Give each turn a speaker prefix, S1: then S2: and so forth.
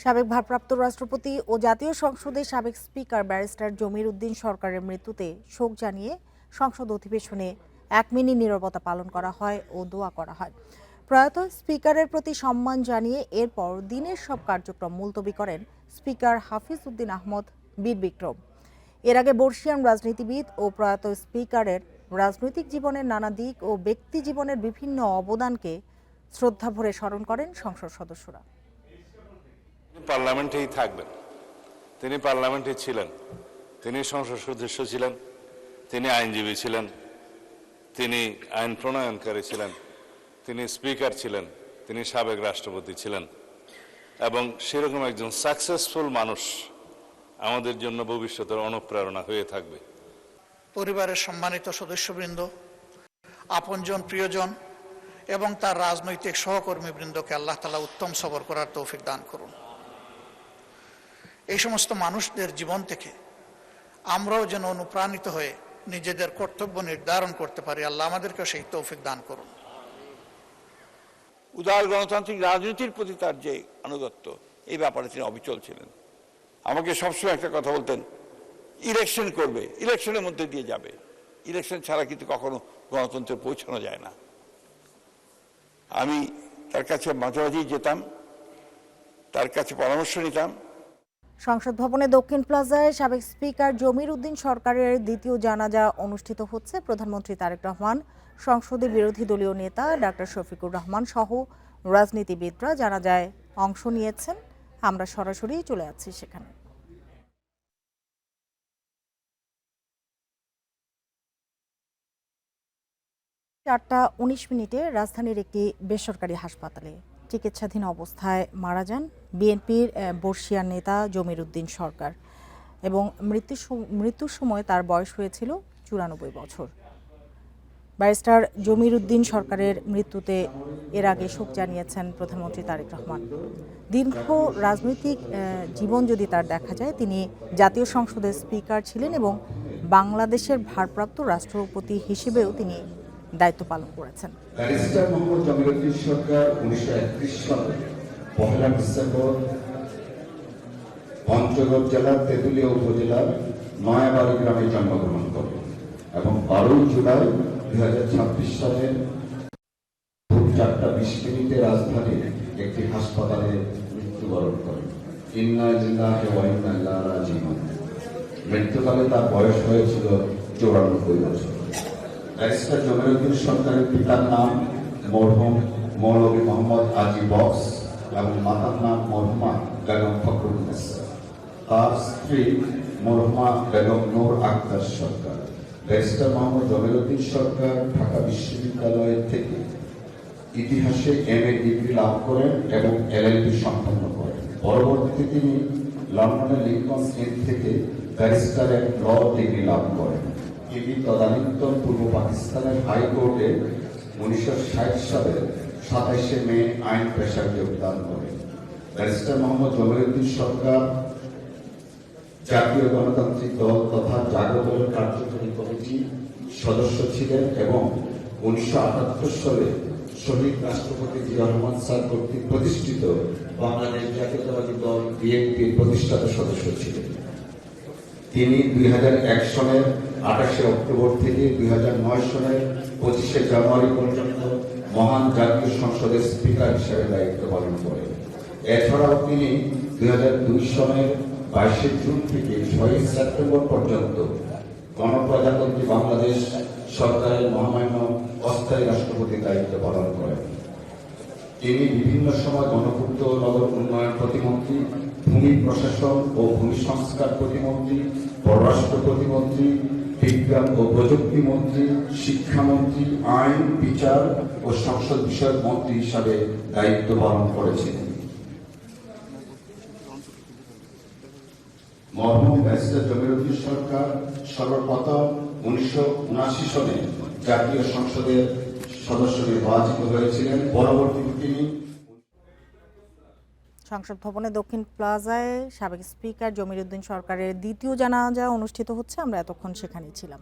S1: সাবেক ভারপ্রাপ্ত রাষ্ট্রপতি ও জাতীয় সংসদের সাবেক স্পিকার ব্যারিস্টার জমির উদ্দিন সরকারের মৃত্যুতে শোক জানিয়ে সংসদ অধিবেশনে 1 মিনিট নীরবতা পালন করা হয় ও দোয়া করা হয়। প্রয়াত স্পিকারের প্রতি সম্মান জানিয়ে এরপর দিনের সব কার্যক্রম মুলতবি করেন স্পিকার হাফিজ উদ্দিন আহমদ বীর বিক্রম। এর আগে বর্ষিয়ান রাজনীতিবিদ ও প্রয়াত স্পিকারের রাজনৈতিক জীবনের নানা দিক ও ব্যক্তি জীবনের বিভিন্ন অবদানকে শ্রদ্ধা ভরে স্মরণ করেন সংসদ সদস্যরা।
S2: পার্লামেন্টেই থাকবেন, তিনি পার্লামেন্টে ছিলেন, তিনি সংসদ সদস্য ছিলেন, তিনি আইনজীবী ছিলেন, তিনি আইন প্রণয়নকারী ছিলেন, তিনি স্পিকার ছিলেন, তিনি সাবেক রাষ্ট্রপতি ছিলেন এবং সেরকম একজন সাকসেসফুল মানুষ আমাদের জন্য ভবিষ্যতের অনুপ্রেরণা হয়ে থাকবে।
S3: পরিবারের সম্মানিত সদস্যবৃন্দ, আপনজন, প্রিয়জন এবং তার রাজনৈতিক সহকর্মীবৃন্দকে আল্লাহ তাআলা উত্তম সবর করার তৌফিক দান করুন। এই সমস্ত মানুষদের জীবন থেকে আমরাও যেন অনুপ্রাণিত হয়ে নিজেদের কর্তব্য নির্ধারণ করতে পারি। আল্লাহ আমাদেরকে সেই তৌফিক দান করুন।
S4: উদার গণতান্ত্রিক রাজনীতির প্রতি তার যে আনুগত্য, এই ব্যাপারে তিনি অবিচল ছিলেন। আমাকে সবসময় একটা কথা বলতেন, ইলেকশন করবে, ইলেকশনের মধ্যে দিয়ে যাবে, ইলেকশন ছাড়া কিন্তু কখনো গণতন্ত্রে পৌঁছানো যায় না। আমি তার কাছে মাঝে মাঝেই যেতাম, তার কাছে পরামর্শ নিতাম।
S1: সংসদ ভবনে দক্ষিণ প্লাজায় সাবেক স্পিকার জমির উদ্দিন সরকারের দ্বিতীয় জানাজা অনুষ্ঠিত হচ্ছে। প্রধানমন্ত্রী তারেক রহমান, সংসদে বিরোধী দলীয় নেতা ডাক্তার শফিকুর রহমান সহ রাজনীতিবিদরা জানাজায় অংশ নিয়েছেন। আমরা সরাসরি চলে যাচ্ছি সেখানে। 4:19 রাজধানীর একটি বেসরকারি হাসপাতালে চিকিৎসাধীন অবস্থায় মারা যান বিএনপির বর্ষিয়ান নেতা জমির উদ্দিন সরকার এবং মৃত্যুর সময় তার বয়স হয়েছিল 94 বছর। ব্যারিস্টার জমির উদ্দিন সরকারের মৃত্যুতে এর আগে শোক জানিয়েছেন প্রধানমন্ত্রী তারেক রহমান। দীর্ঘ রাজনৈতিক জীবন যদি তার দেখা যায়, তিনি জাতীয় সংসদের স্পিকার ছিলেন এবং বাংলাদেশের ভারপ্রাপ্ত রাষ্ট্রপতি হিসেবেও তিনি দায়িত্ব পালন করেছেন।
S5: ব্যারিস্টার মোহাম্মদ জমির উদ্দিন সরকার 1931 সালে 1 ডিসেম্বর পঞ্চগড় জেলার তেঁতুলিয়া উপজেলার নয়াবাড়ি গ্রামে জন্মগ্রহণ করেন এবং 12 জুলাই 2026 সালের 4:20 রাজধানীর একটি হাসপাতালে মৃত্যুবরণ করেন। ইন্না লিল্লাহি ওয়া ইন্না ইলাইহি রাজিউন। মৃত্যুকালে তার বয়স হয়েছিল 94 বছর। ব্যারিস্টার জমির উদ্দিন সরকারের পিতার নাম মরহুম মৌলভী মোহাম্মদ আজি বক্স এবং মাতার নাম মরহুমা বেগম ফখরুন্নেসা। তার স্ত্রী মরহুমা বেগম নূর আক্তার সরকার। ব্যারিস্টার মোহাম্মদ জমির উদ্দিন সরকার ঢাকা বিশ্ববিদ্যালয় থেকে ইতিহাসে MA ডিগ্রি লাভ করেন এবং LLB সম্পন্ন করেন। পরবর্তীতে তিনি লন্ডনের লিঙ্কন ইন থেকে ব্যারিস্টারের ল ডিগ্রি লাভ করেন। তিনি তদানীন্তন পূর্ব পাকিস্তানের হাইকোর্টে 1960 সালের 27 মে আইন পেশায় যোগদান করেন। ব্যারিস্টার মোহাম্মদ জমির উদ্দিন সরকার জাতীয় গণতান্ত্রিক দল তথা জাগো দলের কার্যকরী কমিটির সদস্য ছিলেন এবং 1978 সালে শহীদ রাষ্ট্রপতি জিয়া রহমান স্যার কর্তৃক প্রতিষ্ঠিত বাংলাদেশ জাতীয়তাবাদী দল BNPর প্রতিষ্ঠাতা সদস্য ছিলেন। তিনি 2001 সনের 28 অক্টোবর থেকে 2009 সনের 25 জানুয়ারি পর্যন্ত মহান জাতীয় সংসদের স্পিকার হিসেবে দায়িত্ব পালন করেন। এছাড়াও তিনি 2002 সনের 22 জুন থেকে 6 সেপ্টেম্বর পর্যন্ত গণপ্রজাতন্ত্রী বাংলাদেশ সরকারের মহামান্য অস্থায়ী রাষ্ট্রপতির দায়িত্ব পালন করেন। তিনি বিভিন্ন সময় গণপূর্ত নগর উন্নয়ন প্রতিমন্ত্রী, ভূমি প্রশাসন ও ভূমি সংস্কার প্রতিমন্ত্রী, পররাষ্ট্র প্রতিমন্ত্রী, বিজ্ঞান ও প্রযুক্তি মন্ত্রী, শিক্ষামন্ত্রী, আইন, বিচার ও সংসদ বিষয়ক মন্ত্রী হিসাবে দায়িত্ব পালন করেছেন। মরহুম ব্যারিস্টার জমির উদ্দিন সরকার সর্বপ্রথম 1979 সনে জাতীয় সংসদের সদস্য নির্বাচিত হয়েছিলেন। পরবর্তীতে তিনি
S1: সংসদ ভবনে দক্ষিণ প্লাজায় সাবেক স্পিকার জমির উদ্দিন সরকারের দ্বিতীয় জানাজা অনুষ্ঠিত হচ্ছে। আমরা এতক্ষণ সেখানেই ছিলাম।